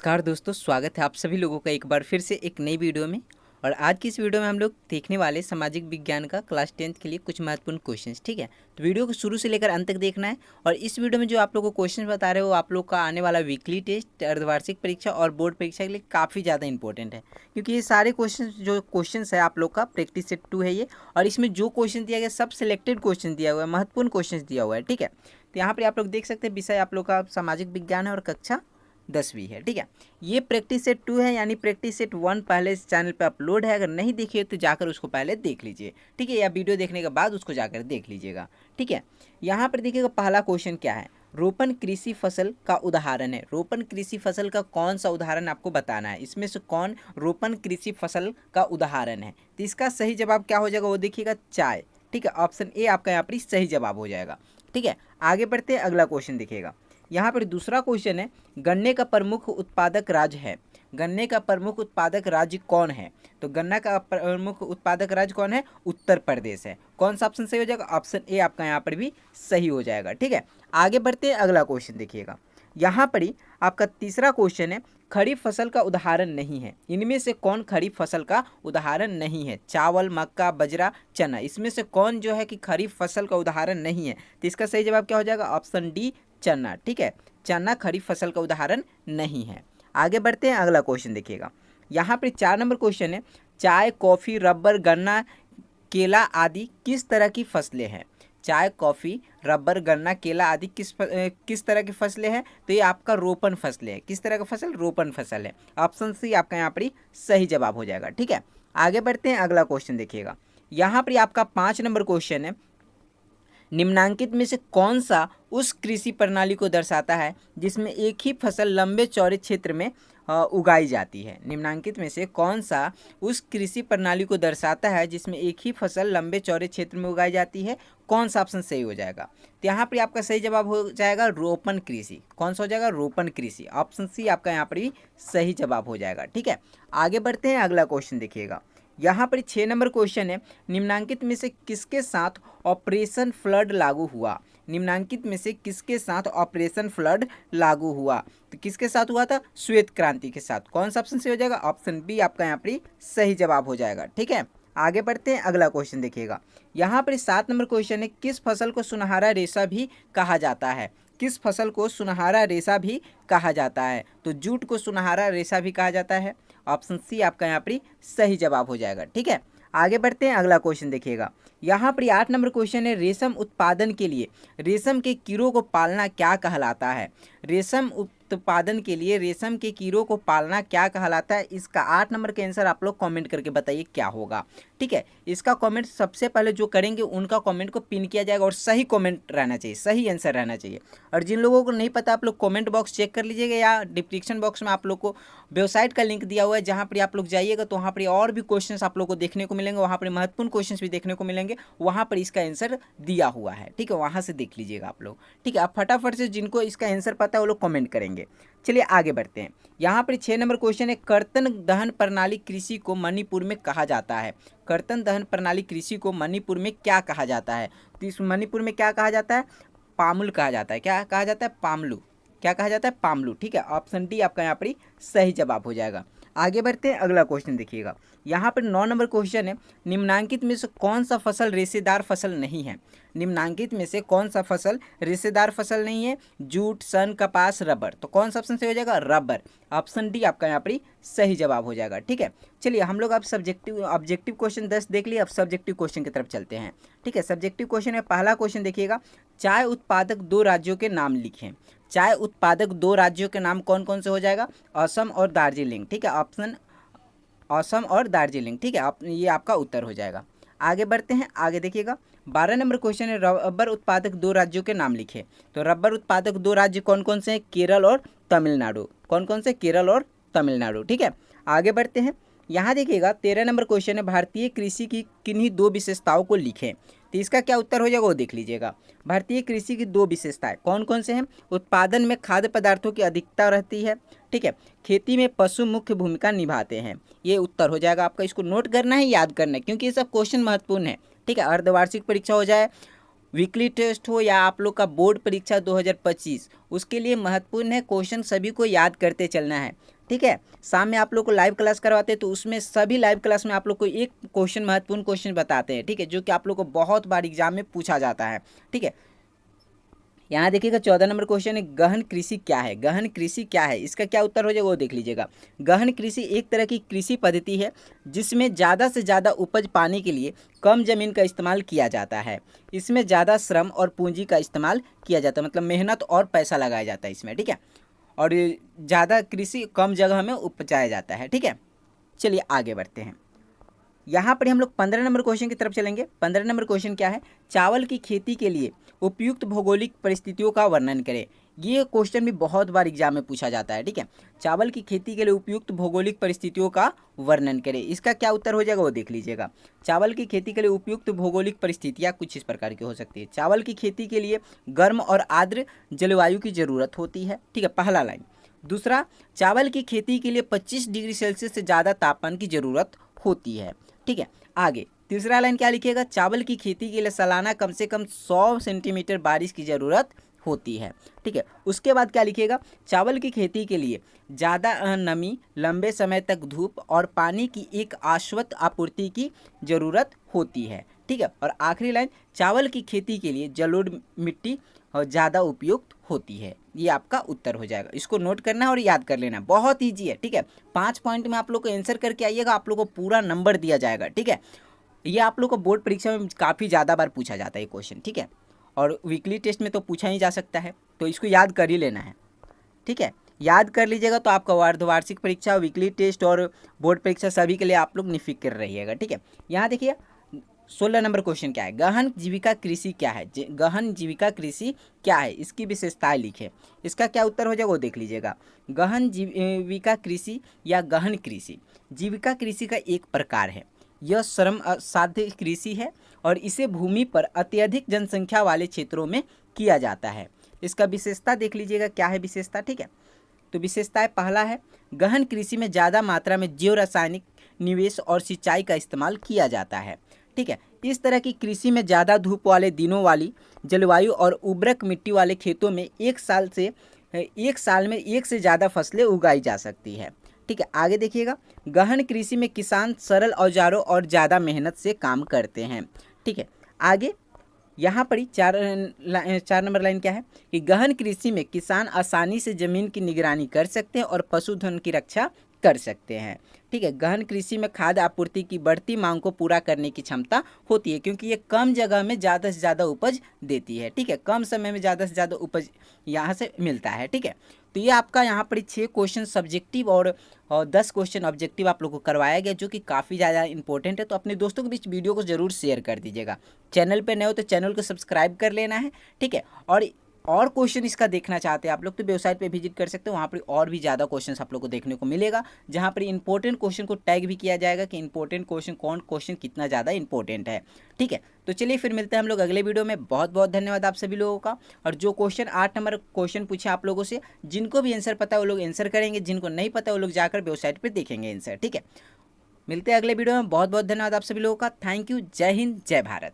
नमस्कार दोस्तों, स्वागत है आप सभी लोगों का एक बार फिर से एक नई वीडियो में। और आज की इस वीडियो में हम लोग देखने वाले सामाजिक विज्ञान का क्लास 10th के लिए कुछ महत्वपूर्ण क्वेश्चंस। ठीक है, तो वीडियो को शुरू से लेकर अंत तक देखना है। और इस वीडियो में जो आप लोग को क्वेश्चन बता रहे हो, आप लोग का आने वाला वीकली टेस्ट, अर्धवार्षिक परीक्षा और बोर्ड परीक्षा के लिए काफ़ी ज़्यादा इंपॉर्टेंट है, क्योंकि ये सारे क्वेश्चन है आप लोग का प्रैक्टिस सेट 2 है ये। और इसमें जो क्वेश्चन दिया गया सब सिलेक्टेड क्वेश्चन दिया हुआ है, महत्वपूर्ण क्वेश्चन दिया हुआ है। ठीक है, तो यहाँ पर आप लोग देख सकते हैं विषय आप लोग का सामाजिक विज्ञान है और कक्षा 10वीं है। ठीक है, ये प्रैक्टिस सेट 2 है, यानी प्रैक्टिस सेट 1 पहले इस चैनल पे अपलोड है। अगर नहीं देखिए तो जाकर उसको पहले देख लीजिए। ठीक है, या वीडियो देखने के बाद उसको जाकर देख लीजिएगा। ठीक है, यहाँ पर देखिएगा पहला क्वेश्चन क्या है। रोपण कृषि फसल का उदाहरण है। रोपण कृषि फसल का कौन सा उदाहरण आपको बताना है। इसमें से कौन रोपण कृषि फसल का उदाहरण है। तो इसका सही जवाब क्या हो जाएगा वो देखिएगा, चाय। ठीक है, ऑप्शन ए आपका यहाँ पर सही जवाब हो जाएगा। ठीक है, आगे बढ़ते हैं, अगला क्वेश्चन देखिएगा। यहाँ पर दूसरा क्वेश्चन है, गन्ने का प्रमुख उत्पादक राज्य है। गन्ने का प्रमुख उत्पादक राज्य कौन है। तो गन्ना का प्रमुख उत्पादक राज्य कौन है, उत्तर प्रदेश है। कौन सा ऑप्शन सही हो जाएगा, ऑप्शन ए आपका यहाँ पर भी सही हो जाएगा। ठीक है, आगे बढ़ते हैं, अगला क्वेश्चन देखिएगा। यहाँ पर ही आपका तीसरा क्वेश्चन है, खरीफ फसल का उदाहरण नहीं है। इनमें से कौन खरीफ फसल का उदाहरण नहीं है। चावल, मक्का, बजरा, चना, इसमें से कौन जो है कि खरीफ फसल का उदाहरण नहीं है। तो इसका सही जवाब क्या हो जाएगा, ऑप्शन डी, चना। ठीक है, चना खरीफ फसल का उदाहरण नहीं है। आगे बढ़ते हैं, अगला क्वेश्चन देखिएगा। यहाँ पर 4 नंबर क्वेश्चन है, चाय, कॉफ़ी, रबर, गन्ना, केला आदि किस तरह की फसलें हैं। चाय, कॉफ़ी, रबर, गन्ना, केला आदि किस तरह की फसलें हैं। तो ये आपका रोपण फसलें है। किस तरह का फसल, रोपण फसल है। ऑप्शन सी आपका यहाँ पर सही जवाब हो जाएगा। ठीक है, आगे बढ़ते हैं, अगला क्वेश्चन देखिएगा। यहाँ पर आपका 5 नंबर क्वेश्चन है, निम्नांकित में से कौन सा उस कृषि प्रणाली को दर्शाता है जिसमें एक ही फसल लंबे चौड़े क्षेत्र में उगाई जाती है। निम्नांकित में से कौन सा उस कृषि प्रणाली को दर्शाता है जिसमें एक ही फसल लंबे चौड़े क्षेत्र में उगाई जाती है। कौन सा ऑप्शन सही हो जाएगा। तो यहाँ पर आपका सही जवाब हो जाएगा रोपण कृषि। कौन सा हो जाएगा, रोपण कृषि। ऑप्शन सी आपका यहाँ पर भी सही जवाब हो जाएगा। ठीक है, आगे बढ़ते हैं, अगला क्वेश्चन देखिएगा। यहाँ पर 6 नंबर क्वेश्चन है, निम्नांकित में से किसके साथ ऑपरेशन फ्लड लागू हुआ। निम्नांकित में से किसके साथ ऑपरेशन फ्लड लागू हुआ। तो किसके साथ हुआ था, श्वेत क्रांति के साथ। कौन सा ऑप्शन सही हो जाएगा, ऑप्शन बी आपका यहाँ पर सही जवाब हो जाएगा। ठीक है, आगे बढ़ते हैं, अगला क्वेश्चन देखिएगा। यहाँ पर 7 नंबर क्वेश्चन है, किस फसल को सुनहरा रेशा भी कहा जाता है। किस फसल को सुनहरा रेशा भी कहा जाता है। तो जूट को सुनहरा रेशा भी कहा जाता है। ऑप्शन सी आपका यहाँ पर सही जवाब हो जाएगा। ठीक है, आगे बढ़ते हैं, अगला क्वेश्चन देखिएगा। यहाँ पर 8 नंबर क्वेश्चन है, रेशम उत्पादन के लिए रेशम के कीड़ों को पालना क्या कहलाता है। रेशम उत्पादन के लिए रेशम के कीड़ों को पालना क्या कहलाता है। इसका 8 नंबर का आंसर आप लोग कमेंट करके बताइए क्या होगा। ठीक है, इसका कमेंट सबसे पहले जो करेंगे उनका कमेंट को पिन किया जाएगा और सही कमेंट रहना चाहिए, सही आंसर रहना चाहिए। और जिन लोगों को नहीं पता आप लोग कमेंट बॉक्स चेक कर लीजिएगा, या डिस्क्रिप्शन बॉक्स में आप लोग को वेबसाइट का लिंक दिया हुआ है, जहाँ पर आप लोग जाइएगा तो वहाँ पर और भी क्वेश्चन आप लोग को देखने को मिलेंगे। वहाँ पर महत्वपूर्ण क्वेश्चन भी देखने को मिलेंगे, वहाँ पर इसका आंसर दिया हुआ है। ठीक है, वहाँ से देख लीजिएगा आप लोग। ठीक है, आप फटाफट से जिनको इसका आंसर पता है वो लोग कमेंट करेंगे। चलिए आगे बढ़ते हैं। यहाँ पर 6 नंबर क्वेश्चन है, कर्तन दहन प्रणाली कृषि को मणिपुर में कहा जाता है। कर्तन दहन प्रणाली कृषि को मणिपुर में क्या कहा जाता है। तो इस मणिपुर में क्या कहा जाता है, पामुल कहा जाता है। क्या कहा जाता है, पामलू। क्या कहा जाता है, पामलू। ठीक है, ऑप्शन डी आपका यहाँ पर सही जवाब हो जाएगा। आगे बढ़ते हैं, अगला क्वेश्चन देखिएगा। यहाँ पर 9 नंबर क्वेश्चन है, निम्नांकित में से कौन सा फसल रेशेदार फसल नहीं है। निम्नांकित में से कौन सा फसल रेशेदार फसल नहीं है। जूट, सन, कपास, रबर। तो कौन सा ऑप्शन सही हो जाएगा, रबर। ऑप्शन डी आपका यहाँ पर सही जवाब हो जाएगा। ठीक है, चलिए हम लोग अब ऑब्जेक्टिव क्वेश्चन 10 देख लिए, अब सब्जेक्टिव क्वेश्चन की तरफ चलते हैं। ठीक है, सब्जेक्टिव क्वेश्चन है, पहला क्वेश्चन देखिएगा, चाय उत्पादक 2 राज्यों के नाम लिखें। चाय उत्पादक 2 राज्यों के नाम कौन कौन से हो जाएगा, असम और दार्जिलिंग। ठीक है, ऑप्शन असम और दार्जिलिंग। ठीक है, ये आपका उत्तर हो जाएगा। आगे बढ़ते हैं, आगे देखिएगा 12 नंबर क्वेश्चन है, रबर उत्पादक 2 राज्यों के नाम लिखे। तो रबर उत्पादक 2 राज्य कौन कौन से हैं, केरल और तमिलनाडु। कौन कौन से, केरल और तमिलनाडु। ठीक है, आगे बढ़ते हैं। यहाँ देखिएगा 13 नंबर क्वेश्चन है, भारतीय कृषि की किन्हीं 2 विशेषताओं को लिखें। तो इसका क्या उत्तर हो जाएगा वो देख लीजिएगा। भारतीय कृषि की 2 विशेषताएं कौन कौन से हैं, उत्पादन में खाद्य पदार्थों की अधिकता रहती है। ठीक है, खेती में पशु मुख्य भूमिका निभाते हैं। ये उत्तर हो जाएगा आपका, इसको नोट करना है, याद करना है, क्योंकि ये सब क्वेश्चन महत्वपूर्ण है। ठीक है, अर्धवार्षिक परीक्षा हो जाए, वीकली टेस्ट हो या आप लोग का बोर्ड परीक्षा 2025, उसके लिए महत्वपूर्ण है क्वेश्चन सभी को याद करते चलना है। ठीक है, शाम में आप लोग को लाइव क्लास करवाते हैं तो उसमें सभी लाइव क्लास में आप लोग को एक क्वेश्चन, महत्वपूर्ण क्वेश्चन बताते हैं। ठीक है, जो कि आप लोग को बहुत बार एग्जाम में पूछा जाता है। ठीक है, यहाँ देखिएगा 14 नंबर क्वेश्चन है, गहन कृषि क्या है। गहन कृषि क्या है, इसका क्या उत्तर हो जाएगा वो देख लीजिएगा। गहन कृषि एक तरह की कृषि पद्धति है जिसमें ज़्यादा से ज़्यादा उपज पाने के लिए कम जमीन का इस्तेमाल किया जाता है। इसमें ज़्यादा श्रम और पूंजी का इस्तेमाल किया जाता है, मतलब मेहनत और पैसा लगाया जाता है इसमें। ठीक है, और ज़्यादा कृषि कम जगह में उपजाया जाता है। ठीक है, चलिए आगे बढ़ते हैं। यहाँ पर हम लोग 15 नंबर क्वेश्चन की तरफ चलेंगे। 15 नंबर क्वेश्चन क्या है, चावल की खेती के लिए उपयुक्त भौगोलिक परिस्थितियों का वर्णन करें। ये क्वेश्चन भी बहुत बार एग्जाम में पूछा जाता है। ठीक है, चावल की खेती के लिए उपयुक्त भौगोलिक परिस्थितियों का वर्णन करें, इसका क्या उत्तर हो जाएगा वो देख लीजिएगा। चावल की खेती के लिए उपयुक्त भौगोलिक परिस्थितियाँ कुछ इस प्रकार की हो सकती है। चावल की खेती के लिए गर्म और आर्द्र जलवायु की जरूरत होती है। ठीक है, पहला लाइन। दूसरा, चावल की खेती के लिए 25 डिग्री सेल्सियस से ज़्यादा तापमान की जरूरत होती है। ठीक है, आगे तीसरा लाइन क्या लिखिएगा, चावल की खेती के लिए सालाना कम से कम 100 सेंटीमीटर बारिश की ज़रूरत होती है। ठीक है, उसके बाद क्या लिखिएगा, चावल की खेती के लिए ज़्यादा नमी, लंबे समय तक धूप और पानी की एक शाश्वत आपूर्ति की ज़रूरत होती है। ठीक है, और आखिरी लाइन, चावल की खेती के लिए जलोढ़ मिट्टी ज़्यादा उपयुक्त होती है। ये आपका उत्तर हो जाएगा। इसको नोट करना है और याद कर लेना, बहुत ईजी है। ठीक है, 5 पॉइंट में आप लोग को आंसर करके आइएगा, आप लोग को पूरा नंबर दिया जाएगा। ठीक है, ये आप लोग को बोर्ड परीक्षा में काफ़ी ज़्यादा बार पूछा जाता है ये क्वेश्चन। ठीक है, और वीकली टेस्ट में तो पूछा ही जा सकता है, तो इसको याद कर ही लेना है। ठीक है, याद कर लीजिएगा तो आपका अर्धवार्षिक परीक्षा, वीकली टेस्ट और बोर्ड परीक्षा सभी के लिए आप लोग निफिक्र रहिएगा। ठीक है, यहाँ देखिए 16 नंबर क्वेश्चन क्या है, गहन जीविका कृषि क्या है। गहन जीविका कृषि क्या है, इसकी विशेषताएं लिखे, इसका क्या उत्तर हो जाएगा वो देख लीजिएगा। गहन जीविका कृषि या गहन कृषि जीविका कृषि का एक प्रकार है। यह श्रम साध्य कृषि है और इसे भूमि पर अत्यधिक जनसंख्या वाले क्षेत्रों में किया जाता है। इसका विशेषता देख लीजिएगा क्या है विशेषता। ठीक है, तो विशेषताएं, पहला है गहन कृषि में ज़्यादा मात्रा में जैव रासायनिक निवेश और सिंचाई का इस्तेमाल किया जाता है। ठीक है, इस तरह की कृषि में ज़्यादा धूप वाले दिनों वाली जलवायु और उर्वरक मिट्टी वाले खेतों में एक साल में एक से ज़्यादा फसलें उगाई जा सकती है। ठीक है, आगे देखिएगा, गहन कृषि में किसान सरल औजारों और ज़्यादा मेहनत से काम करते हैं। ठीक है, आगे यहाँ पर ही 4 नंबर लाइन क्या है कि गहन कृषि में किसान आसानी से जमीन की निगरानी कर सकते हैं और पशुधन की रक्षा कर सकते हैं। ठीक है, गहन कृषि में खाद्य आपूर्ति की बढ़ती मांग को पूरा करने की क्षमता होती है, क्योंकि ये कम जगह में ज़्यादा से ज़्यादा उपज देती है। ठीक है, कम समय में ज़्यादा से ज़्यादा उपज यहाँ से मिलता है। ठीक है, तो ये आपका यहाँ पर 6 क्वेश्चन सब्जेक्टिव और 10 क्वेश्चन ऑब्जेक्टिव आप लोग को करवाया गया, जो कि काफ़ी ज़्यादा इंपॉर्टेंट है। तो अपने दोस्तों के बीच वीडियो को ज़रूर शेयर कर दीजिएगा। चैनल पे नए हो तो चैनल को सब्सक्राइब कर लेना है। ठीक है, और क्वेश्चन इसका देखना चाहते हैं आप लोग तो वेबसाइट पे विजिट कर सकते हो, वहाँ पर और भी ज़्यादा क्वेश्चंस आप लोग को देखने को मिलेगा, जहाँ पर इंपॉर्टेंट क्वेश्चन को टैग भी किया जाएगा कि इंपॉर्टेंट क्वेश्चन क्वेश्चन कितना ज़्यादा इंपॉर्टेंट है। ठीक है, तो चलिए फिर मिलते हैं हम लोग अगले वीडियो में। बहुत बहुत धन्यवाद आप सभी लोगों का। और जो क्वेश्चन 8 नंबर क्वेश्चन पूछे आप लोगों से, जिनको भी आंसर पता है वो लोग आंसर करेंगे, जिनको नहीं पता वो लोग जाकर वेबसाइट पर देखेंगे आंसर। ठीक है, मिलते हैं अगले वीडियो में। बहुत बहुत धन्यवाद आप सभी लोगों का। Thank you. जय हिंद, जय भारत।